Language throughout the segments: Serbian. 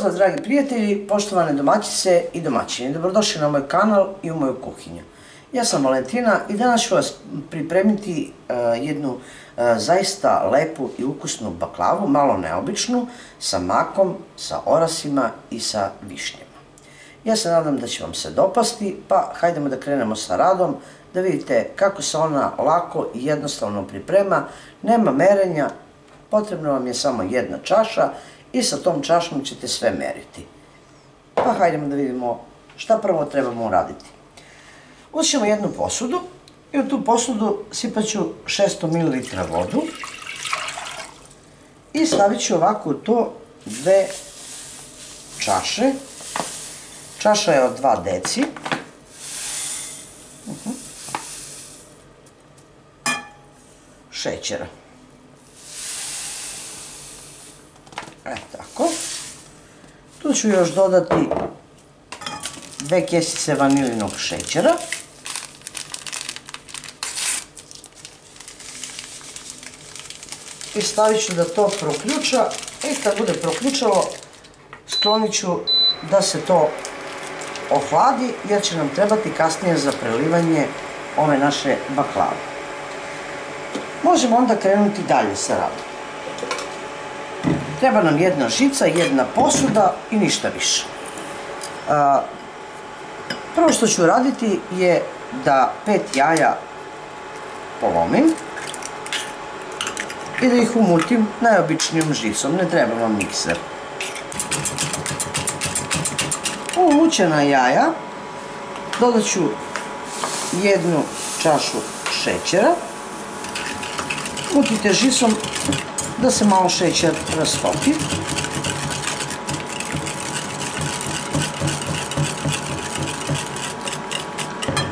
Pozdrav dragi prijatelji, poštovane domaćice i domaćini. Dobrodošli na moj kanal i u moju kuhinju. Ja sam Valentina i danas ću vas pripremiti jednu zaista lepu i ukusnu baklavu, malo neobičnu, sa makom, sa orasima i sa višnjama. Ja se nadam da će vam se dopasti, pa hajdemo da krenemo sa radom, da vidite kako se ona lako i jednostavno priprema. Nema merenja, potrebno vam je samo jedna čaša i sa tom čašom ćete sve meriti. Pa hajdemo da vidimo šta prvo trebamo uraditi. Uzet ćemo jednu posudu i u tu posudu sipat ću 600 ml vodu i stavit ću ovako u to dve čaše. Čaša je od 2 deci. Šećera. Tako. Tu ću još dodati 2 kesice vanilinog šećera. I stavit ću da to proključa i kad bude proključalo sklonit ću da se to ohladi jer će nam trebati kasnije za prelivanje ove naše baklave. Možemo onda krenuti dalje sa radom. Treba nam jedna žica, jedna posuda i ništa više. Prvo što ću raditi je da 5 jaja polomim i da ih umutim najobičnijom žicom, ne treba vam mikser. U umućena jaja dodat ću jednu čašu šećera, mutite žicom da se malo šećer rastopi.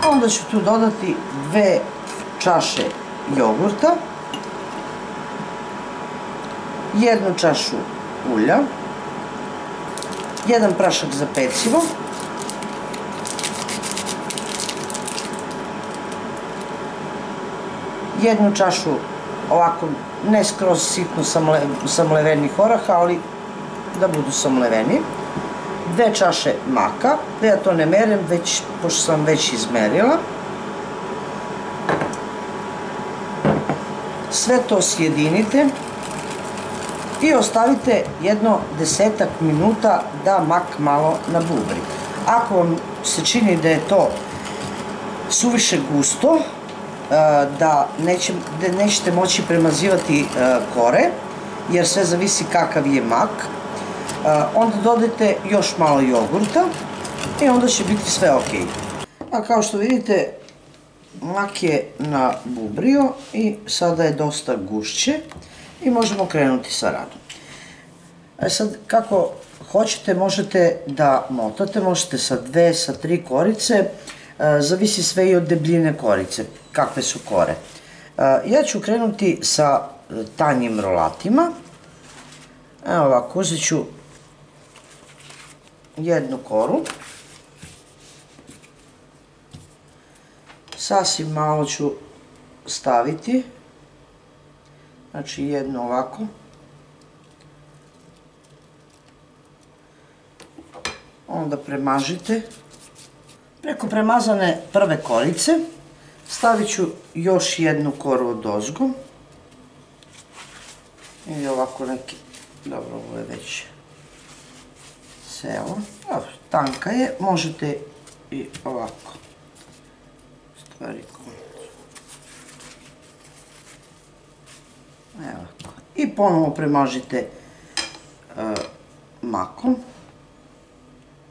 Onda ću tu dodati 2 čaše jogurta, jednu čašu ulja, jedan prašak za pecivo, jednu čašu ovako ne skroz sitno samlevenih oraha, ali da budu samleveni, 2 čaše maka, da ja to ne merem, pošto sam već izmerila. Sve to sjedinite i ostavite jedno 10-ak minuta da mak malo nabubri. Ako vam se čini da je to suviše gusto, da nećete moći premazivati kore, jer sve zavisi kakav je mak, onda dodajte još malo jogurta i onda će biti sve ok. A kao što vidite, mak je nabubrio i sada je dosta gušće i možemo krenuti sa radom. Sad, kako hoćete, možete da motate, možete sa 2, sa 3 korice, zavisi sve i od debljine korice, kakve su kore. Ja ću krenuti sa tanjim rolatima. Evo ovako, uzet ću jednu koru. Sasvim malo ću staviti. Znači jednu ovako. Onda premažite. Preko premazane prve korice stavit ću još jednu koru odozgo. I ovako neki, dobro, ovo je već celo. Tanka je, možete i ovako stvari. Evo. I ponovo premažite makom,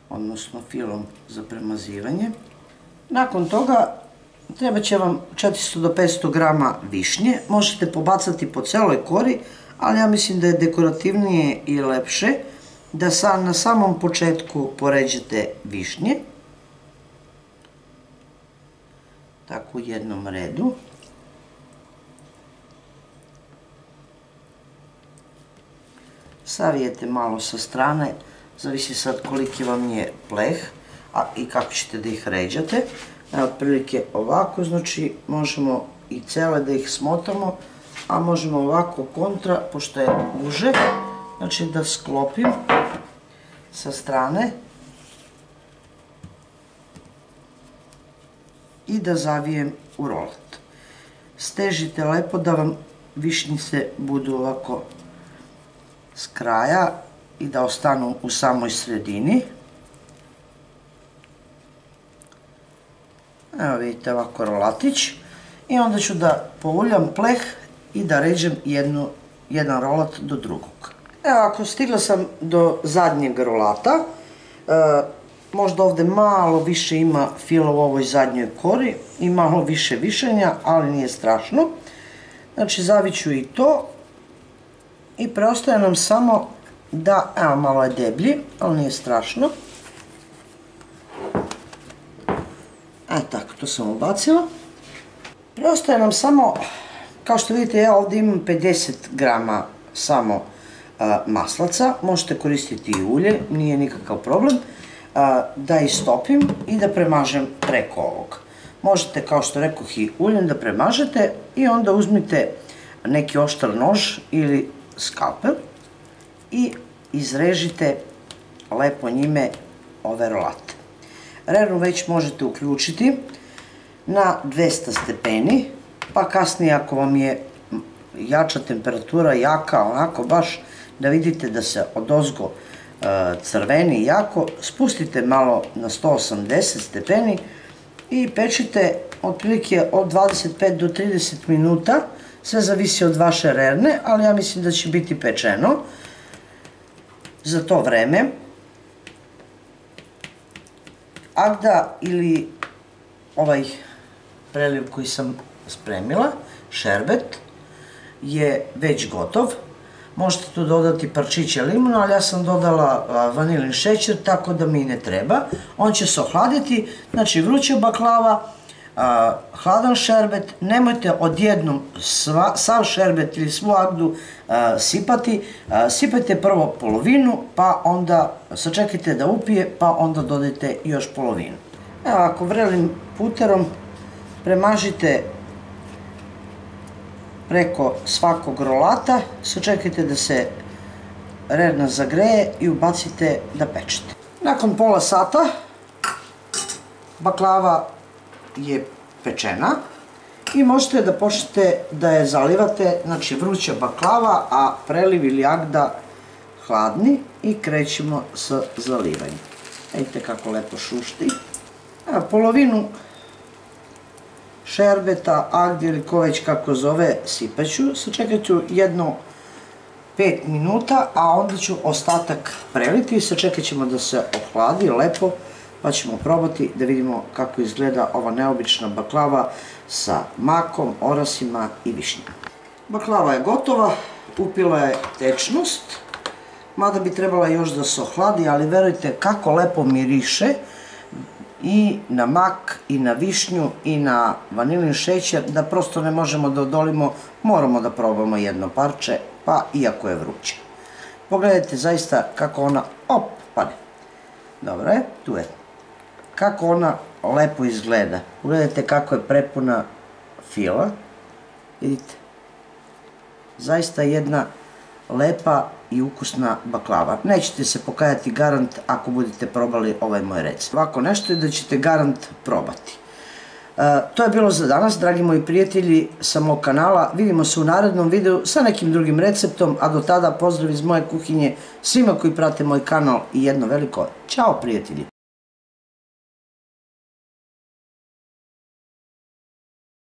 odnosno filom za premazivanje. Nakon toga treba će vam 400 do 500 grama višnje. Možete pobacati po celoj kori, ali ja mislim da je dekorativnije i lepše da na samom početku poređete višnje. Tako u jednom redu. Savijete malo sa strane, zavisi sad koliki vam je pleh i kako ćete da ih ređate. Otprilike ovako, znači možemo i cele da ih smotamo, a možemo ovako kontra, pošto je uže, znači da sklopim sa strane i da zavijem u rolat. Stežite lepo da vam višnjice budu ovako s kraja i da ostanu u samoj sredini. Evo vidite ovako rolatić. I onda ću da pouljam pleh i da ređem jedan rolat do drugog. Evo ako stigla sam do zadnjeg rolata, možda ovdje malo više ima fila u ovoj zadnjoj kori i malo više višenja, ali nije strašno. Znači zavit ću i to i preostaje nam samo da, evo malo je deblji, ali nije strašno. Tako, to sam ubacila. Preostaje nam samo, kao što vidite, ja ovdje imam 50 grama samo maslaca, možete koristiti i ulje, nije nikakav problem, da istopim i da premažem preko ovog. Možete, kao što rekoh, i uljem da premažete i onda uzmite neki oštar nož ili skalpel i izrežite lepo njime ove rolate. Rernu već možete uključiti na 200 stepeni, pa kasnije ako vam je jača temperatura, jaka, onako baš da vidite da se odozgo crveni jako, spustite malo na 180 stepeni i pečite otprilike od 25 do 30 minuta, sve zavisi od vaše rerne, ali ja mislim da će biti pečeno za to vreme. Agda ili ovaj preliv koji sam spremila, šerbet, je već gotov. Možete tu dodati parčiće limuna, ali ja sam dodala vanilin šećer, tako da mi ne treba. On će se ohladiti, znači vruća baklava, hladan šerbet, nemojte odjednom sav šerbet ili svu Agdu sipati. Sipajte prvo polovinu, pa onda sačekajte da upije, pa onda dodajte još polovinu. Evo, ako vrelim puterom premažite preko svakog rolata, sačekajte da se rerna zagreje i ubacite da pečete. Nakon pola sata baklava je pečena i možete da počnete da je zalivate, znači vruća baklava, a preliv ili Agda hladni i krećemo sa zalivanjem. Vidite kako lepo šušti. Polovinu šerbeta, Agde ili ko već kako zove sipaću, sačekat ću jedno 5 minuta, a onda ću ostatak preliti i sačekat ćemo da se ohladi lepo, pa ćemo probati da vidimo kako izgleda ova neobična baklava sa makom, orasima i višnjama. Baklava je gotova, upila je tečnost, mada bi trebala još da se ohladi, ali verujte kako lepo miriše i na mak, i na višnju, i na vanilin šećer, da prosto ne možemo da odolimo, moramo da probamo jedno parče, pa iako je vruće. Pogledajte zaista kako ona, pade. Dobro je, tu je. Kako ona lepo izgleda. Pogledajte kako je prepuna fila. Vidite. Zaista jedna lepa i ukusna baklava. Nećete se pokajati garant ako budete probali ovaj moj recept. Ovako nešto je da ćete garant probati. To je bilo za danas, dragi moji prijatelji sa mog kanala. Vidimo se u narednom videu sa nekim drugim receptom, a do tada pozdrav iz moje kuhinje svima koji prate moj kanal i jedno veliko ćao prijatelji!